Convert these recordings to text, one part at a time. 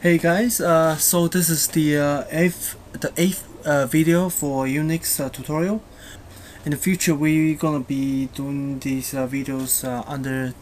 Hey guys, so this is the eighth video for Unix tutorial. In the future, we're gonna be doing these videos under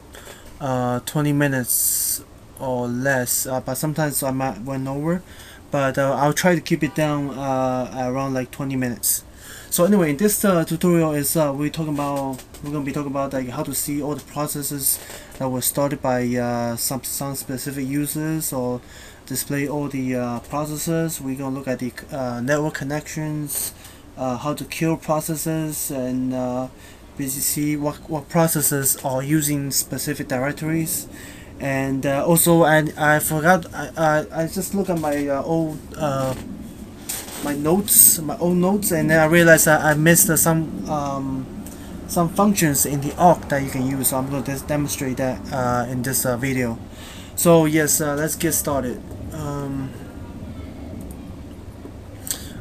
20 minutes or less, but sometimes I might run over. But I'll try to keep it down around like 20 minutes. So anyway, in this tutorial is we're gonna be talking about like how to see all the processes that were started by some specific users, or display all the processes. We're gonna look at the network connections, how to kill processes, and basically see what processes are using specific directories. And also, I forgot, I just look at my old my old notes, and then I realized that I missed some functions in the awk that you can use. So I'm going to demonstrate that in this video. So yes, let's get started.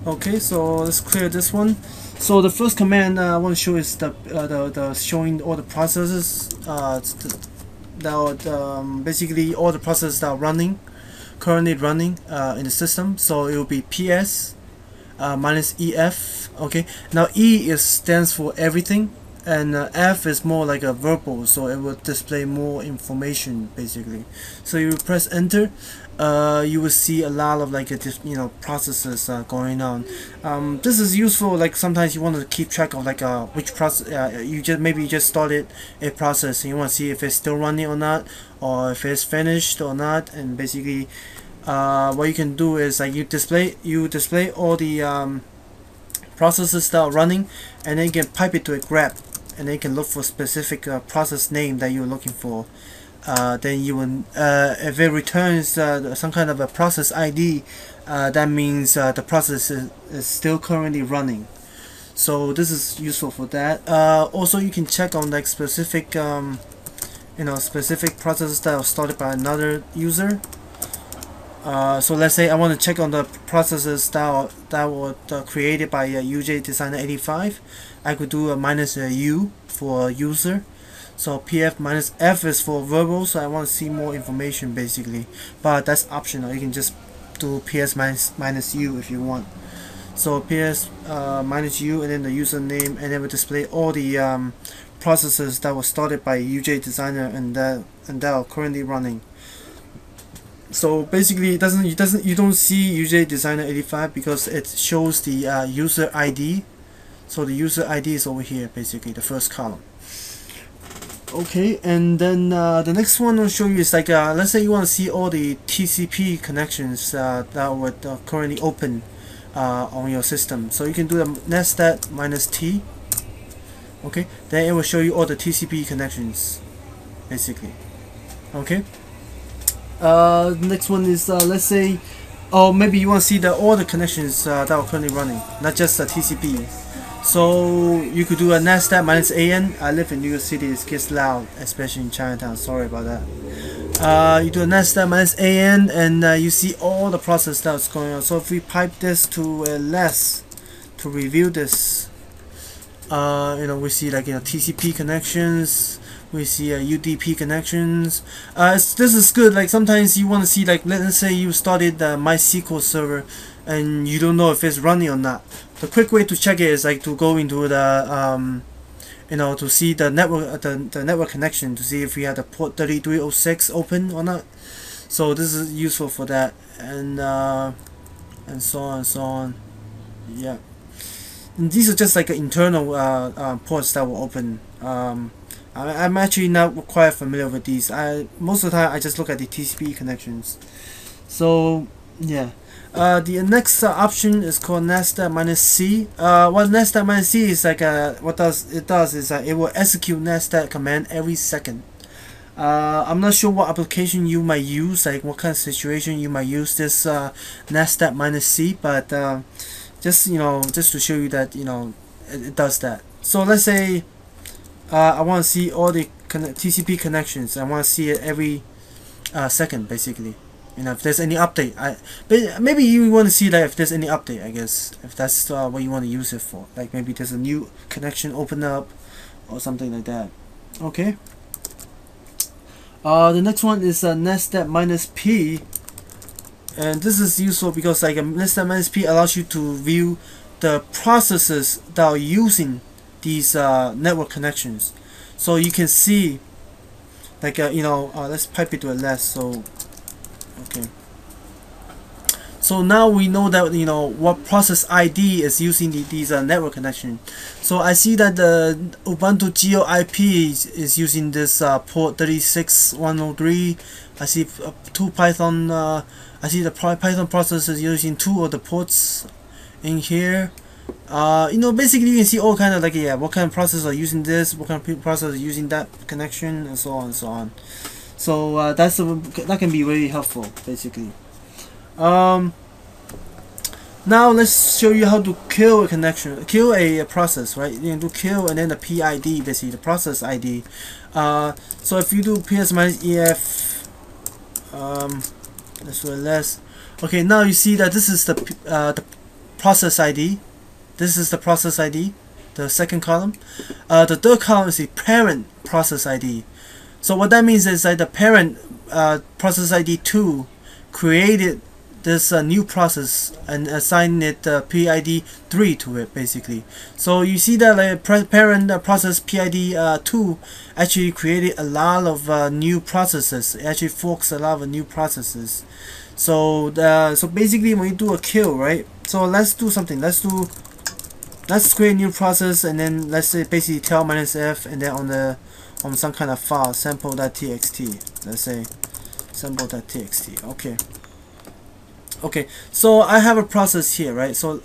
Okay, so let's clear this one. So the first command I want to show is the showing all the processes basically all the processes that are currently running in the system. So it will be ps minus ef. Okay, now stands for everything, and F is more like a verbal, so it will display more information basically. So you press enter, you will see a lot of like processes going on. This is useful, like sometimes you want to keep track of like which process you just started a process and you want to see if it's still running or not, or if it's finished or not. And basically what you can do is like you display all the processes that are running, and then you can pipe it to a grep, and then you can look for specific process name that you're looking for. Then you will, if it returns some kind of a process ID, that means the process is still currently running. So this is useful for that. Also, you can check on like specific specific processes that are started by another user. So let's say I want to check on the processes that were created by UJ Designer 85. I could do a minus U for user. So pf minus f is for verbal, so I want to see more information basically, but that's optional. You can just do ps minus u if you want. So ps minus u, and then the username, and then we display all the processes that were started by UJ Designer and that are currently running. So basically, you don't see UJ Designer 85 because it shows the user ID. So the user ID is over here, basically the first column. Okay, and then the next one I'll show you is like let's say you want to see all the TCP connections that were currently open on your system. So you can do the netstat minus t. Okay, then it will show you all the TCP connections basically. Okay. Next one is let's say, oh, maybe you want to see all the connections that are currently running, not just the TCP. So you could do a netstat minus an. I live in New York City, it gets loud, especially in Chinatown. Sorry about that. You do a netstat minus an, and you see all the process that's going on. So if we pipe this to less to review this, we see like TCP connections. We see UDP connections. This is good. Like sometimes you want to see, like let's say you started the MySQL server and you don't know if it's running or not. The quick way to check it is like to go into the to see the network the network connection, to see if we have the port 3306 open or not. So this is useful for that, and so on and so on. Yeah, and these are just like internal ports that will open. I'm actually not quite familiar with these. Most of the time I just look at the TCP connections. So yeah, the next option is called netstat minus c. What netstat minus c is like, what it does is it will execute netstat command every second. I'm not sure what application you might use, like what kind of situation you might use this netstat minus c, but just to show you that it does that. So let's say I want to see all the TCP connections. I want to see it every second, basically. If there's any update, maybe you want to see that if there's any update. I guess if that's what you want to use it for. Like maybe there's a new connection open up or something like that. Okay. The next one is netstat minus p. And this is useful because like netstat -p allows you to view the processes that are using these network connections. So you can see like let's pipe it to a less. So okay. So now we know that what process ID is using these network connection. So I see that the Ubuntu Geo IP is using this port 36103. I see two Python. I see the Python process is using two of the ports in here. Basically you can see all kind of like what kind of process are using this, what kind of process are using that connection, and so on and so on. So that can be very helpful basically. Now let's show you how to kill a connection, kill a process, right? You can do kill and then the PID, basically the process ID. So if you do ps-ef, let's do it less. Okay, now you see that this is the process ID. This is the process ID, the second column. The third column is the parent process ID. So what that means is that the parent process ID 2 created this new process and assigned it PID 3 to it basically. So you see that like parent process PID 2 actually created a lot of new processes. It actually forks a lot of new processes. So so basically when you do a kill, right? So let's do something. Let's create a new process and then let's say basically tel -f and then on some kind of file sample.txt. Let's say sample.txt. Okay, so I have a process here, right? So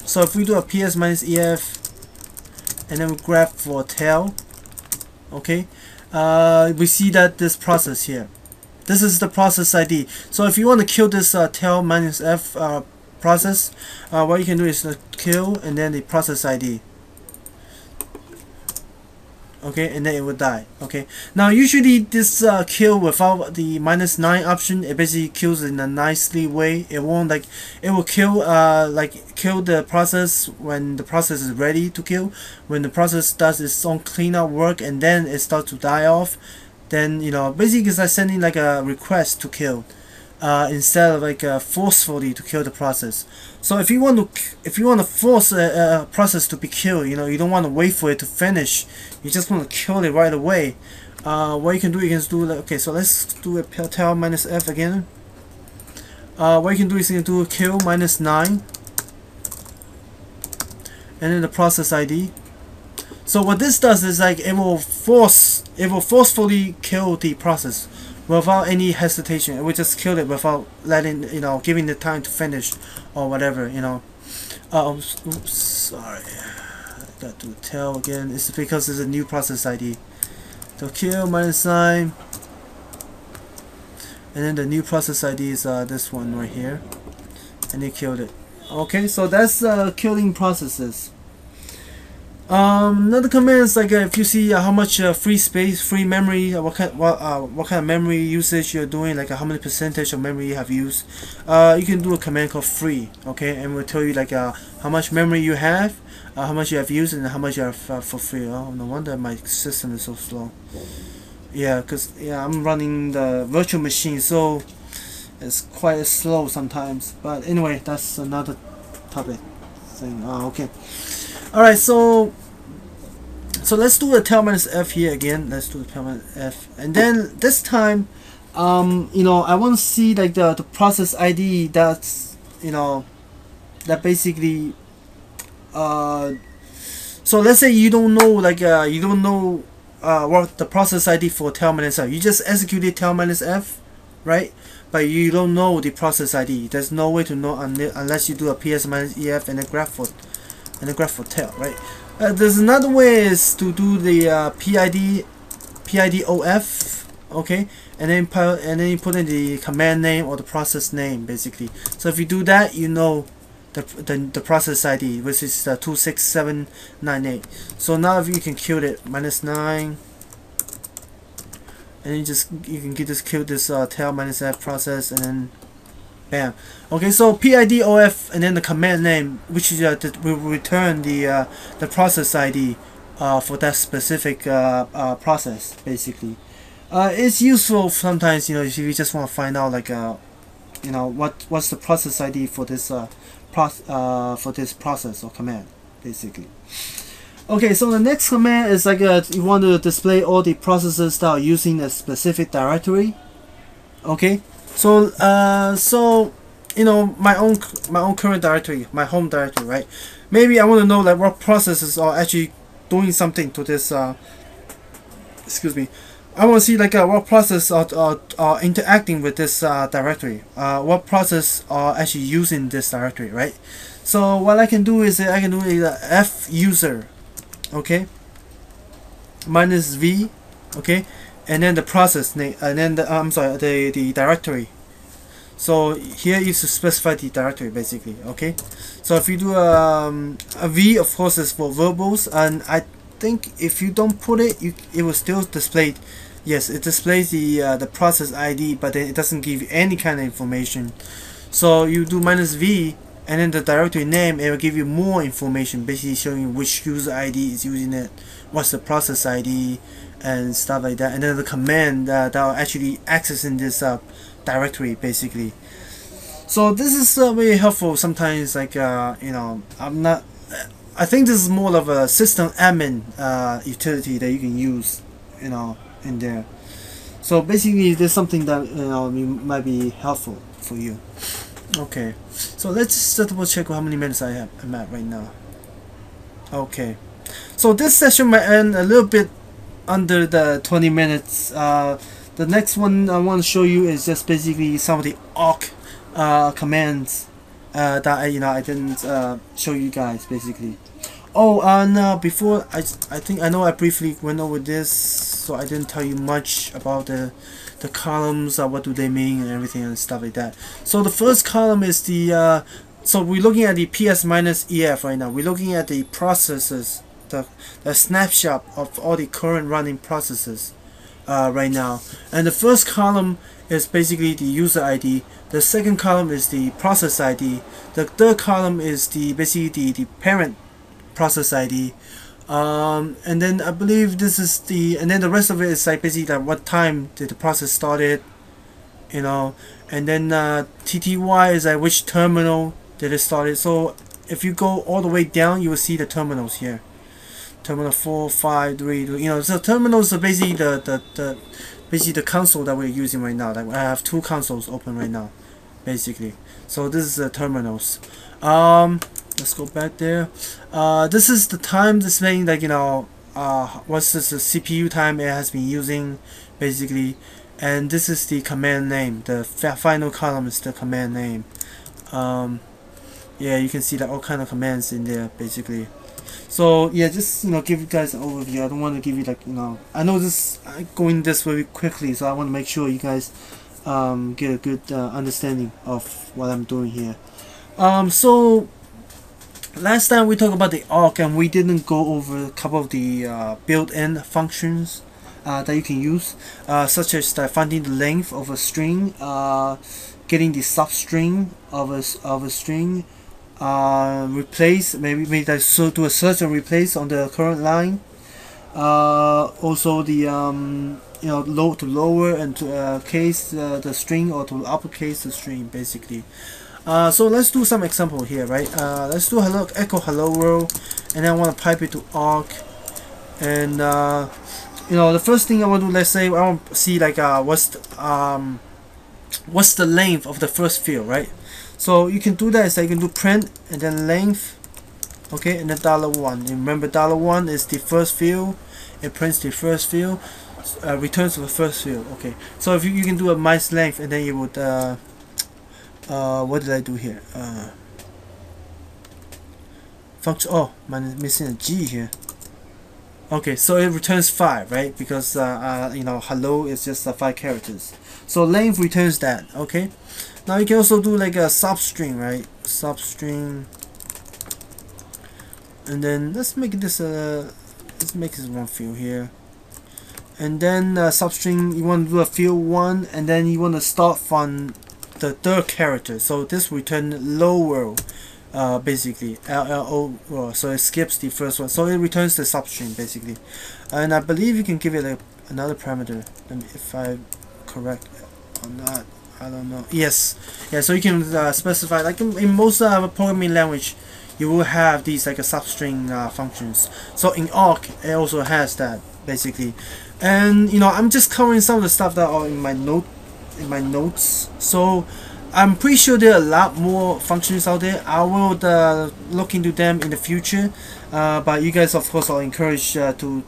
so if we do a ps-ef and then we grep for tel, okay, we see that this process here, this is the process ID. So if you want to kill this tel -f process, what you can do is kill and then the process ID. Okay, and then it will die. Okay, now usually this kill without the -9 option, it basically kills in a nicely way. It won't it will kill kill the process when the process is ready to kill. When the process does its own cleanup work and then it starts to die off, then basically it's like sending like a request to kill instead of like forcefully to kill the process. So if you want to force a process to be killed, you don't want to wait for it to finish. You just want to kill it right away. What you can do okay. So let's do a tel -f again. What you can do is you can do kill -9, and then the process ID. So what this does is like it will forcefully kill the process without any hesitation. It will just kill it without letting giving it time to finish or whatever. Oops, sorry. I got to tel again. It's because it's a new process ID. So kill -9, and then the new process ID is this one right here, and it killed it. Okay, so that's killing processes. Another command is like if you see how much free space, free memory, what kind of memory usage you're doing, like how many percentage of memory you have used, you can do a command called free. Okay, and will tell you like how much memory you have, how much you have used, and how much you have for free. Oh, no wonder my system is so slow. Yeah, because I'm running the virtual machine, so it's quite slow sometimes. But anyway, that's another topic thing. Okay. Alright, so let's do the tel -f here again. Let's do the tel -f, and then this time, I want to see like the process ID that's that basically. So let's say you don't know what the process ID for tel -f. You just executed tel -f, right? But you don't know the process ID. There's no way to know unless you do a ps-ef and a grep for tel, right? There's another way is to do the pidof, okay, and then you put in the command name or the process name basically. So if you do that, the process ID, which is 26798. So now if you can kill it -9, and you can just kill this tel -f process, and then bam. Okay, so pidof and then the command name, which is will return the process ID for that specific process basically. It's useful sometimes, if you just want to find out like you know, what's the process ID for this process or command, basically. Okay, so the next command is like you want to display all the processes that are using a specific directory. Okay, so so you know, my own current directory, my home directory, right? Maybe I want to know like what processes are actually doing something to this. Excuse me. I want to see like what process are interacting with this directory. What process are actually using this directory, right? So what I can do is I can do a f user, okay, minus v, okay, and then the process name, and then the I'm sorry, the directory. So here is to specify the directory, basically. Okay, so if you do a v, of course, is for verbals, and I think if you don't put it, it will still display. Yes, it displays the process ID, but then it doesn't give you any kind of information. So you do minus v, and then the directory name, it will give you more information, basically showing you which user ID is using it, what's the process ID, and stuff like that. And then the command that are actually accessing this directory, basically. So this is very helpful sometimes, like you know, I think this is more of a system admin utility that you can use, you know, in there. So basically there's something that, you know, might be helpful for you. Okay, so let's just double check how many minutes I'm at right now. Okay, so this session might end a little bit under the 20 minutes. The next one I want to show you is just basically some of the awk commands that I didn't show you guys, basically. Oh, and before I think I know I briefly went over this, so I didn't tell you much about the columns, what do they mean and everything and stuff like that. So the first column is the so we're looking at the ps minus ef right now. We're looking at the processes, the snapshot of all the current running processes right now. And the first column is basically the user ID. The second column is the process ID. The third column is basically the parent process ID. And then I believe this is and then the rest of it is like basically like what time did the process started, you know, and then TTY is like which terminal did it started. So if you go all the way down, you will see the terminals here. Terminal 4, 5, 3, you know, so terminals are basically basically the console that we're using right now. Like I have two consoles open right now, basically. So this is the terminals. Let's go back there. This is the time displaying, like, you know, what's this the CPU time it has been using, basically. And this is the command name. The final column is the command name. Yeah, you can see that all kind of commands in there, basically. So yeah, just, you know, give you guys an overview. I don't want to give you, like, you know, I know this going this very quickly, so I want to make sure you guys get a good understanding of what I'm doing here. So last time we talked about the awk, and we didn't go over a couple of the built-in functions that you can use, such as finding the length of a string, getting the substring of a string, replace, maybe that, so do a search and replace on the current line. Also the you know, low to lower and to case the string, or to uppercase the string, basically. So let's do some example here, right? Let's do echo hello world, and then I want to pipe it to awk. And you know, the first thing I want to do, let's say I want to see like what's the length of the first field, right? So you can do that, so you can do print and then length, okay, and then $1. Remember, $1 is the first field. It prints the first field, returns to the first field. Okay, so if you can do a minus length, and then you would what did I do here? Function. Oh, I'm missing a G here. Okay, so it returns 5, right? Because you know, hello is just 5 characters. So length returns that. Okay. Now you can also do like a substring, right? Substring. And then let's make this one field here. And then substring, you want to do a field 1, and then you want to start from the third character. So this return lower, basically LLO. So it skips the first one. So it returns the substring, basically. And I believe you can give it another parameter. Let me, if I'm correct or not. I don't know. Yes, yeah. So you can specify, like in most programming language, you will have these like a substring functions. So in awk, it also has that basically, and I'm just covering some of the stuff that are in my notes. So I'm pretty sure there are a lot more functions out there. I will look into them in the future, but you guys of course are encouraged to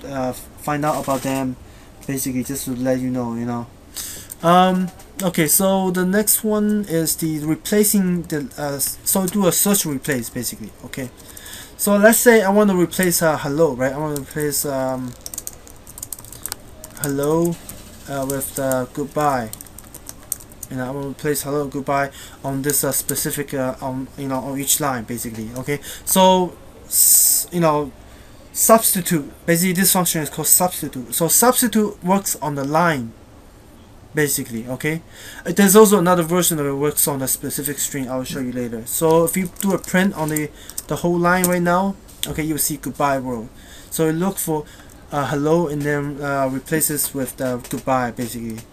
find out about them, basically just to let you know. Okay, so the next one is the replacing the so do a search replace basically. Okay, so let's say I want to replace hello, right? I want to replace hello with goodbye, and I will replace hello goodbye on this specific on each line basically. Okay, so substitute, basically this function is called substitute. So substitute works on the line basically. Okay, there's also another version of it works on a specific string. I will show you later. So if you do a print on the whole line right now, okay, you'll see goodbye world. So look for hello and then replaces with the goodbye basically.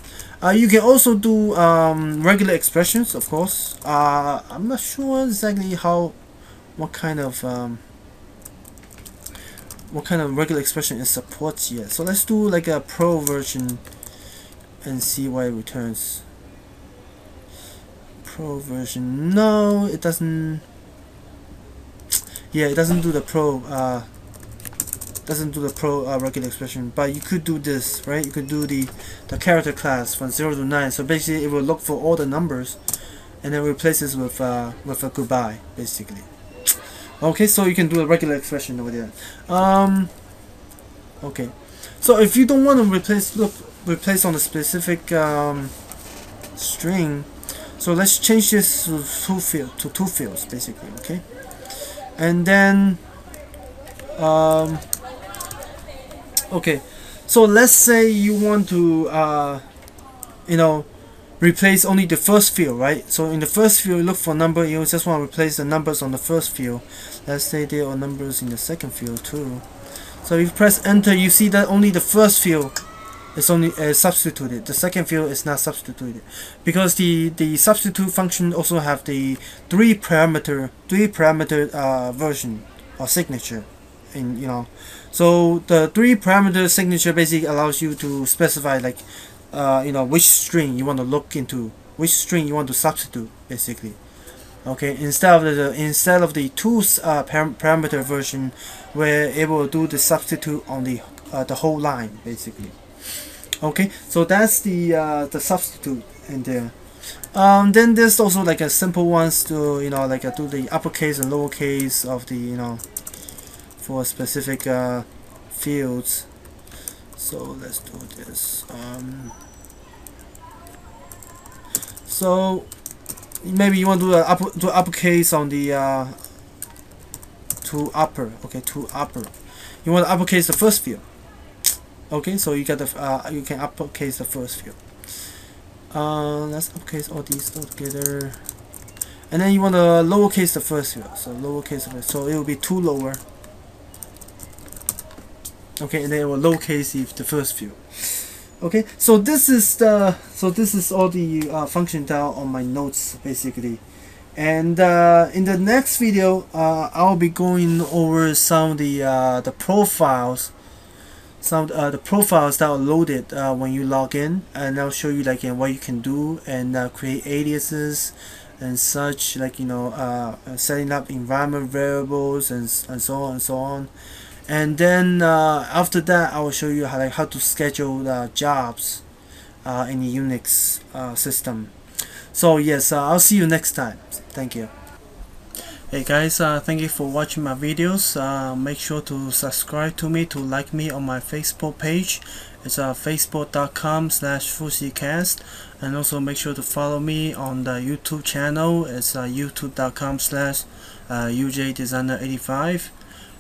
You can also do regular expressions, of course. I'm not sure exactly what kind of regular expression it supports yet. So let's do like a pro version and see what it returns. Pro version, no, it doesn't. Yeah, it doesn't do the pro. Regular expression, but you could do this, right? You could do the character class from 0 to 9. So basically, it will look for all the numbers, and then replaces with a goodbye, basically. Okay, so you can do a regular expression over there. Okay, so if you don't want to replace on a specific string, so let's change this to two fields basically. Okay, and then okay, so let's say you want to replace only the first field, right? So in the first field, you look for a number, you just want to replace the numbers on the first field. Let's say there are numbers in the second field too. So if you press enter, you see that only the first field is only substituted. The second field is not substituted because the substitute function also have the three parameter version or signature. So the 3-parameter signature basically allows you to specify like which string you want to look into, which string you want to substitute basically. Okay, instead of the 2 parameter version, we're able to do the substitute on the whole line basically. Okay, so that's the substitute in there. Then there's also like a simple ones to do the uppercase and lowercase of the for specific fields. So let's do this. So maybe you want to do uppercase on the to upper. Okay, to upper. You want to uppercase the first field. Okay, so you got the you can uppercase the first field. Let's uppercase all these together, and then you want to lowercase the first field. So lowercase the first, so it will be 2 lower. Okay, and then it will lowercase the first field. Okay, so this is all the function that are on my notes basically, and in the next video I'll be going over some of the profiles, the profiles that are loaded when you log in, and I'll show you like what you can do and create aliases and such, like setting up environment variables and so on and so on. And then after that, I will show you how to schedule jobs in the Unix system. So yes, I'll see you next time. Thank you. Hey guys, thank you for watching my videos. Make sure to subscribe to me, to like me on my Facebook page. It's facebook.com/FusiCast, and also make sure to follow me on the YouTube channel. It's youtube.com/UJDesigner85.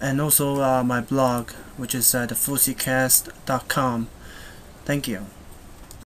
And also my blog, which is thefusicast.com. Thank you.